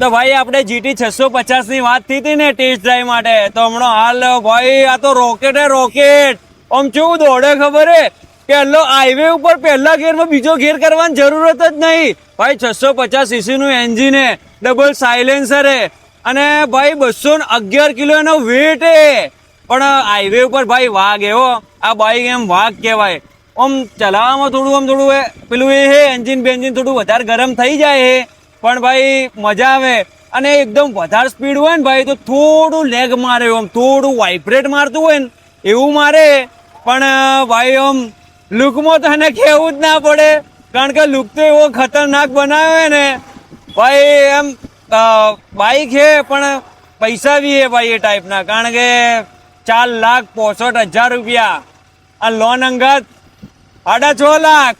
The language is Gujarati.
તો ભાઈ આપણે GT 650 ની વાત થઈ હતી ને ટેસ્ટ ડ્રાઈવ માટે, તો હમણાં હાલ ભાઈ આ તો રોકેટ હે રોકેટ. આમ કેવું દોડે ખબર હે, પહેલો હાઈવે ઉપર પહેલા ગેરમાં બીજો ગેર કરવાની જરૂરત જ નહીં ભાઈ. 650cc નું એન્જિન હે, ડબલ સાયલેન્સર હે અને ભાઈ 211 કિલો એનો વેટ હે. પણ હાઈવે ઉપર ભાઈ વાઘ એવો, આ બાઈક એમ વાઘ કહેવાય. આમ ચલાવવામાં થોડું પેલું એ હે, એન્જિન બેન્જિન થોડું વધારે ગરમ થઈ જાય હે, પણ ભાઈ મજા આવે. અને એકદમ વધારે સ્પીડ હોય ને ભાઈ તો થોડું લેગ મારે, આમ થોડું વાઇબ્રેટ મારતું હોય ને એવું મારે. પણ ભાઈ આમ લુકમાં તો એને કહેવું જ ના પડે, કારણ કે લુક તો એવો ખતરનાક બનાવે ને ભાઈ. એમ બાઈક છે પણ પૈસા બી હે ભાઈ એ ટાઈપના, કારણ કે 4,65,000 રૂપિયા આ લોન અંગત 6.5 લાખ.